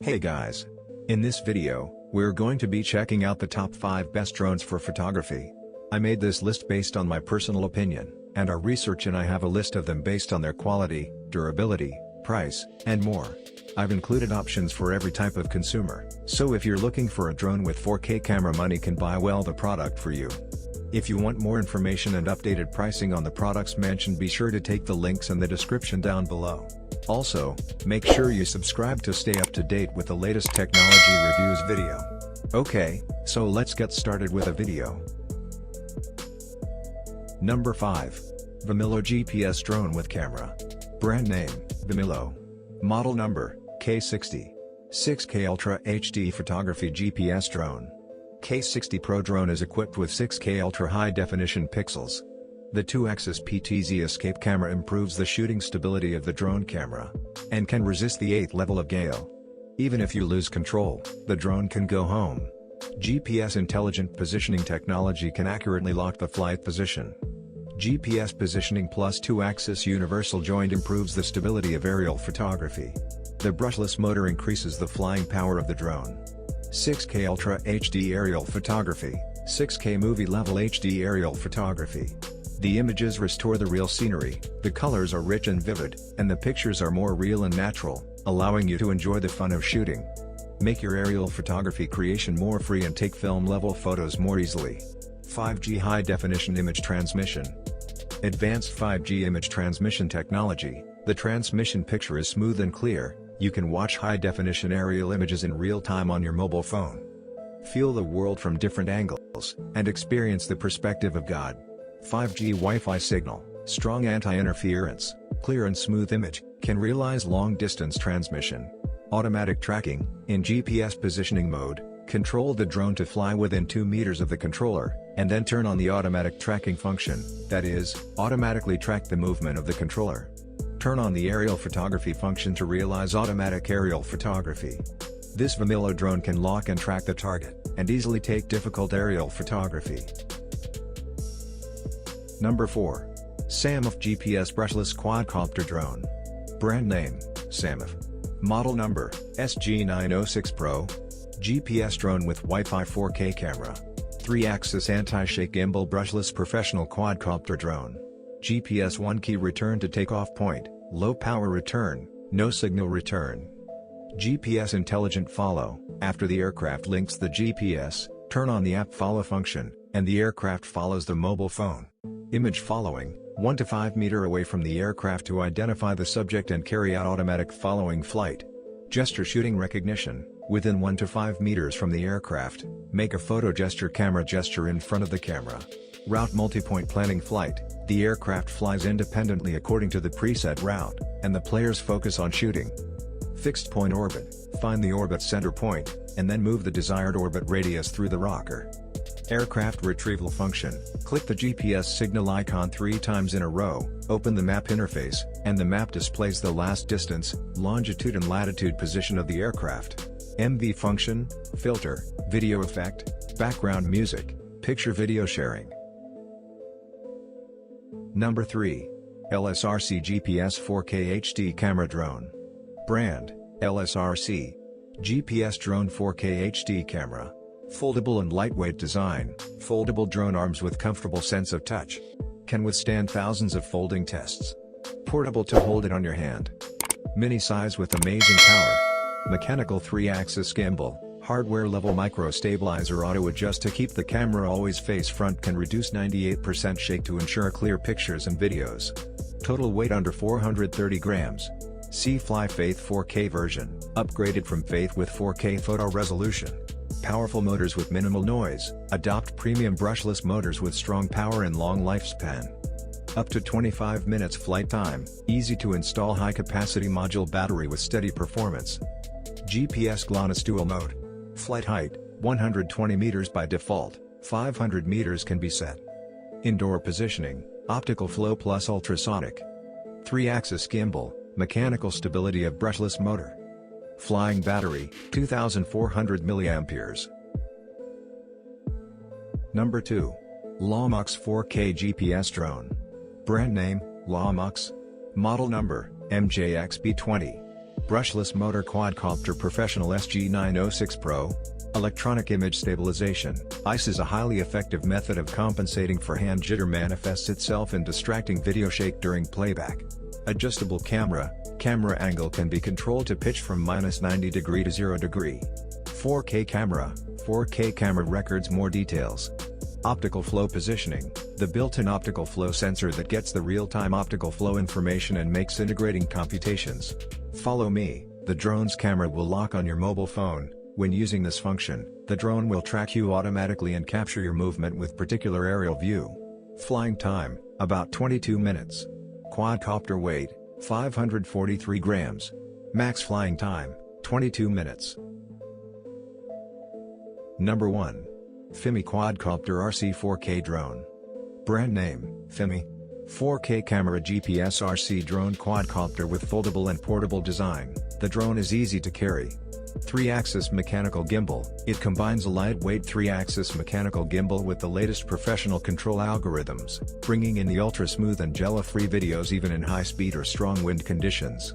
Hey guys! In this video, we're going to be checking out the top 5 best drones for photography. I made this list based on my personal opinion, and our research, and I have a list of them based on their quality, durability, price, and more. I've included options for every type of consumer, so if you're looking for a drone with 4K camera, money can buy well the product for you. If you want more information and updated pricing on the products mentioned, be sure to take the links in the description down below. Also, make sure you subscribe to stay up to date with the latest technology reviews video. Okay, so let's get started with a video. Number 5. Vimillo GPS Drone with Camera. Brand name, Vimillo. Model number, K60. 6K Ultra HD Photography GPS Drone. K60 Pro drone is equipped with 6K Ultra High Definition pixels. The 2-axis PTZ escape camera improves the shooting stability of the drone camera, and can resist the 8th level of gale. Even if you lose control, the drone can go home. GPS Intelligent Positioning Technology can accurately lock the flight position. GPS Positioning plus 2-axis Universal Joint improves the stability of aerial photography. The brushless motor increases the flying power of the drone. 6K Ultra HD Aerial Photography, 6K Movie Level HD Aerial Photography. The images restore the real scenery, the colors are rich and vivid, and the pictures are more real and natural, allowing you to enjoy the fun of shooting. Make your aerial photography creation more free and take film-level photos more easily. 5G High Definition Image Transmission. Advanced 5G image transmission technology, the transmission picture is smooth and clear. You can watch high-definition aerial images in real time on your mobile phone. Feel the world from different angles, and experience the perspective of God. 5G Wi-Fi signal, strong anti-interference, clear and smooth image, can realize long-distance transmission. Automatic tracking, in GPS positioning mode, control the drone to fly within 2 meters of the controller, and then turn on the automatic tracking function, that is, automatically track the movement of the controller. Turn on the aerial photography function to realize automatic aerial photography. This Vimillo drone can lock and track the target, and easily take difficult aerial photography. Number 4. Salmoph GPS Brushless Quadcopter Drone. Brand name, Salmoph. Model number, SG906 Pro. GPS drone with Wi-Fi 4K camera. 3-axis anti-shake gimbal brushless professional quadcopter drone. GPS 1 key return to takeoff point, low power return, no signal return. GPS intelligent follow, after the aircraft links the GPS, turn on the app follow function, and the aircraft follows the mobile phone. Image following, 1 to 5 meter away from the aircraft to identify the subject and carry out automatic following flight. Gesture shooting recognition, within 1 to 5 meters from the aircraft, make a photo gesture camera gesture in front of the camera. Route multi-point planning flight, the aircraft flies independently according to the preset route, and the players focus on shooting. Fixed point orbit, find the orbit center point, and then move the desired orbit radius through the rocker. Aircraft retrieval function, click the GPS signal icon 3 times in a row, open the map interface, and the map displays the last distance, longitude and latitude position of the aircraft. MV function, filter, video effect, background music, picture video sharing. Number 3. LSRC GPS 4K HD Camera Drone. Brand, LSRC. GPS Drone 4K HD Camera. Foldable and lightweight design, foldable drone arms with comfortable sense of touch. Can withstand thousands of folding tests. Portable to hold it on your hand. Mini size with amazing power. Mechanical 3-axis gimbal, hardware level micro stabilizer auto adjust to keep the camera always face front, can reduce 98% shake to ensure clear pictures and videos. Total weight under 430 grams. See Fly Faith 4K version, upgraded from Faith with 4K photo resolution. Powerful motors with minimal noise, adopt premium brushless motors with strong power and long lifespan. Up to 25 minutes flight time, easy to install high capacity module battery with steady performance. GPS GLONASS dual mode. Flight height, 120 meters by default, 500 meters can be set. Indoor positioning, optical flow plus ultrasonic. 3-axis gimbal, mechanical stability of brushless motor. Flying battery, 2400 mAh. Number 2. Laumox 4K GPS Drone. Brand name, Laumox. Model number, MJXB20. Brushless motor Quadcopter Professional SG906 Pro. Electronic image stabilization. ICE is a highly effective method of compensating for hand jitter, manifests itself in distracting video shake during playback. Adjustable camera. Camera angle can be controlled to pitch from -90 degree to 0 degree. 4K camera. 4K camera records more details. Optical flow positioning. The built-in optical flow sensor that gets the real-time optical flow information and makes integrating computations. Follow me. The drone's camera will lock on your mobile phone. When using this function, the drone will track you automatically and capture your movement with particular aerial view. Flying time, about 22 minutes. Quadcopter weight, 543 grams. Max flying time, 22 minutes. Number 1. FIMI Quadcopter RC 4K Drone. Brand name, FIMI. 4K camera GPS RC drone quadcopter with foldable and portable design. The drone is easy to carry. 3-axis mechanical gimbal. It combines a lightweight 3-axis mechanical gimbal with the latest professional control algorithms, bringing in the ultra-smooth and jello-free videos even in high-speed or strong wind conditions.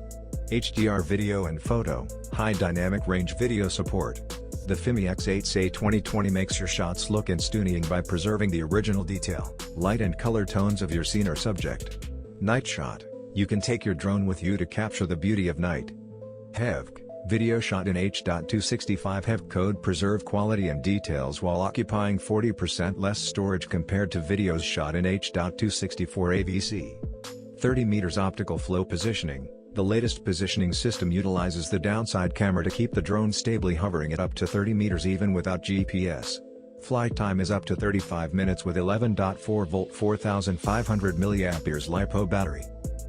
HDR video and photo, high dynamic range video support. The FIMI X8 2020 makes your shots look stunning by preserving the original detail, light and color tones of your scene or subject. Night shot. You can take your drone with you to capture the beauty of night. HEVC. Video shot in H.265 HEVC code preserve quality and details while occupying 40% less storage compared to videos shot in H.264 AVC. 30 meters optical flow positioning. The latest positioning system utilizes the downside camera to keep the drone stably hovering at up to 30 meters even without GPS. Flight time is up to 35 minutes with 11.4 volt 4500 mAh LiPo battery.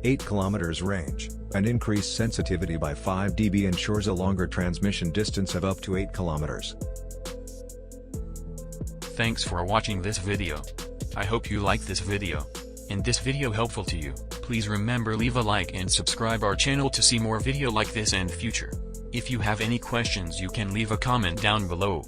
8 km range. An increased sensitivity by 5 dB ensures a longer transmission distance of up to 8 km. Thanks for watching this video. I hope you like this video. And this video helpful to you. Please remember leave a like and subscribe our channel to see more video like this and future. If you have any questions you can leave a comment down below.